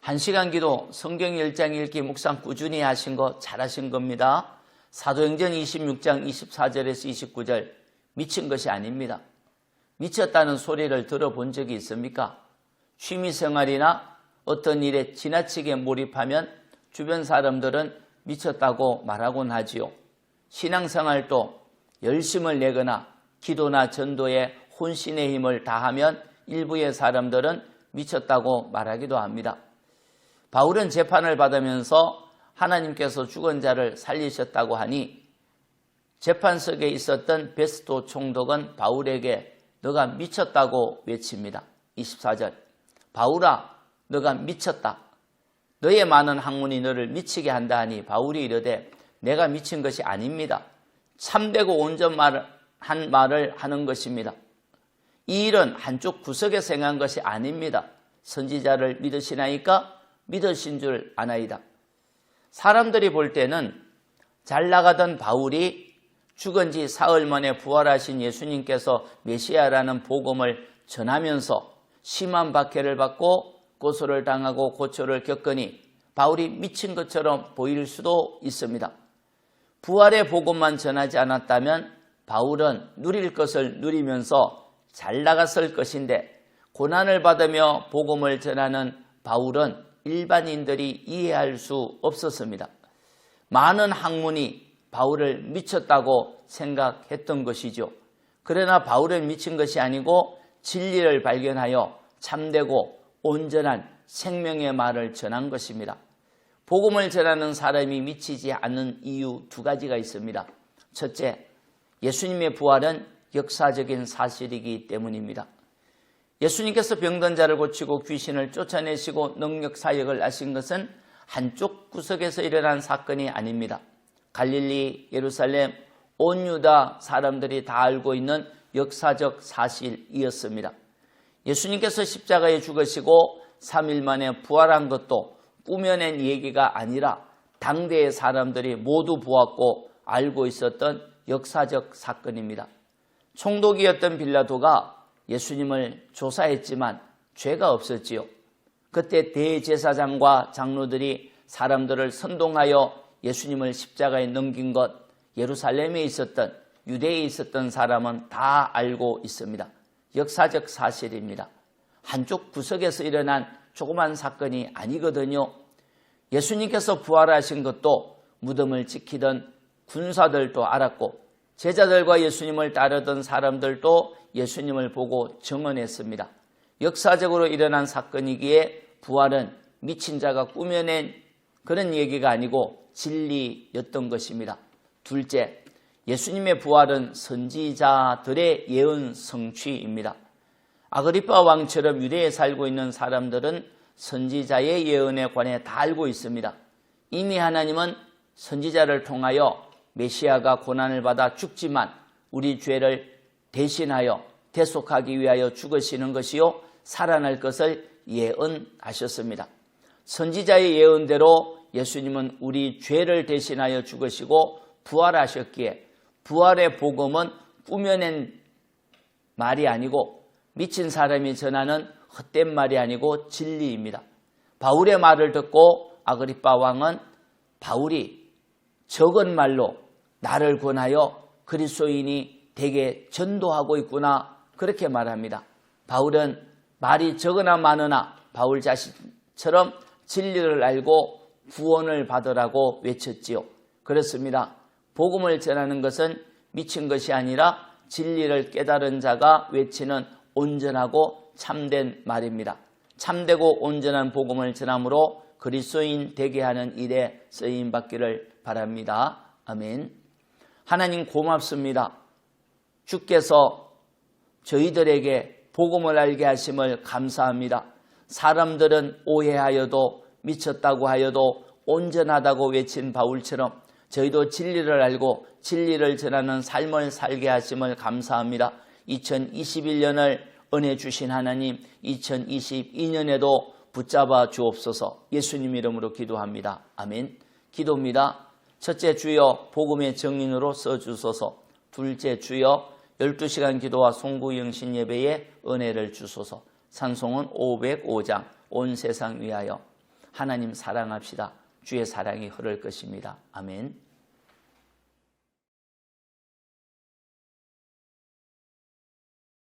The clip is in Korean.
1시간 기도 성경 1장 읽기 묵상 꾸준히 하신 거 잘하신 겁니다. 사도행전 26장 24절에서 29절 미친 것이 아닙니다. 미쳤다는 소리를 들어본 적이 있습니까? 취미생활이나 어떤 일에 지나치게 몰입하면 주변 사람들은 미쳤다고 말하곤 하지요. 신앙생활도 열심을 내거나 기도나 전도에 혼신의 힘을 다하면 일부의 사람들은 미쳤다고 말하기도 합니다. 바울은 재판을 받으면서 하나님께서 죽은 자를 살리셨다고 하니 재판석에 있었던 베스토 총독은 바울에게 너가 미쳤다고 외칩니다. 24절 바울아 너가 미쳤다. 너의 많은 학문이 너를 미치게 한다 하니 바울이 이르되 내가 미친 것이 아닙니다. 참되고 온전한 말을 하는 것입니다. 이 일은 한쪽 구석에서 행한 것이 아닙니다. 선지자를 믿으시나이까? 믿으신 줄 아나이다. 사람들이 볼 때는 잘 나가던 바울이 죽은 지 사흘 만에 부활하신 예수님께서 메시아라는 복음을 전하면서 심한 박해를 받고 고소를 당하고 고초를 겪으니 바울이 미친 것처럼 보일 수도 있습니다. 부활의 복음만 전하지 않았다면 바울은 누릴 것을 누리면서 잘 나갔을 것인데 고난을 받으며 복음을 전하는 바울은 일반인들이 이해할 수 없었습니다. 많은 학문이 바울을 미쳤다고 생각했던 것이죠. 그러나 바울은 미친 것이 아니고 진리를 발견하여 참되고 온전한 생명의 말을 전한 것입니다. 복음을 전하는 사람이 미치지 않는 이유 두 가지가 있습니다. 첫째, 예수님의 부활은 역사적인 사실이기 때문입니다. 예수님께서 병든 자를 고치고 귀신을 쫓아내시고 능력 사역을 하신 것은 한쪽 구석에서 일어난 사건이 아닙니다. 갈릴리, 예루살렘, 온 유다 사람들이 다 알고 있는 역사적 사실이었습니다. 예수님께서 십자가에 죽으시고 3일 만에 부활한 것도 꾸며낸 얘기가 아니라 당대의 사람들이 모두 보았고 알고 있었던 역사적 사건입니다. 총독이었던 빌라도가 예수님을 조사했지만 죄가 없었지요. 그때 대제사장과 장로들이 사람들을 선동하여 예수님을 십자가에 넘긴 것 예루살렘에 있었던 유대에 있었던 사람은 다 알고 있습니다. 역사적 사실입니다. 한쪽 구석에서 일어난 조그만 사건이 아니거든요. 예수님께서 부활하신 것도 무덤을 지키던 군사들도 알았고 제자들과 예수님을 따르던 사람들도 예수님을 보고 증언했습니다. 역사적으로 일어난 사건이기에 부활은 미친 자가 꾸며낸 그런 얘기가 아니고 진리였던 것입니다. 둘째, 예수님의 부활은 선지자들의 예언 성취입니다. 아그리파 왕처럼 유대에 살고 있는 사람들은 선지자의 예언에 관해 다 알고 있습니다. 이미 하나님은 선지자를 통하여 메시아가 고난을 받아 죽지만 우리 죄를 대신하여 대속하기 위하여 죽으시는 것이요 살아날 것을 예언하셨습니다. 선지자의 예언대로 예수님은 우리 죄를 대신하여 죽으시고 부활하셨기에 부활의 복음은 꾸며낸 말이 아니고 미친 사람이 전하는 헛된 말이 아니고 진리입니다. 바울의 말을 듣고 아그리파 왕은 바울이 적은 말로 나를 권하여 그리스도인이 되게 전도하고 있구나 그렇게 말합니다. 바울은 말이 적으나 많으나 바울 자신처럼 진리를 알고 구원을 받으라고 외쳤지요. 그렇습니다. 복음을 전하는 것은 미친 것이 아니라 진리를 깨달은 자가 외치는 온전하고 참된 말입니다. 참되고 온전한 복음을 전함으로 그리스도인 되게 하는 일에 쓰임받기를 바랍니다. 아멘. 하나님 고맙습니다. 주께서 저희들에게 복음을 알게 하심을 감사합니다. 사람들은 오해하여도 미쳤다고 하여도 온전하다고 외친 바울처럼 저희도 진리를 알고 진리를 전하는 삶을 살게 하심을 감사합니다. 2021년을 은혜 주신 하나님 2022년에도 붙잡아 주옵소서. 예수님 이름으로 기도합니다. 아멘. 기도입니다. 첫째, 주여 복음의 정인으로 써주소서. 둘째, 주여 12시간 기도와 송구영신 예배에 은혜를 주소서. 찬송은 505장 온 세상 위하여. 하나님 사랑합시다. 주의 사랑이 흐를 것입니다. 아멘.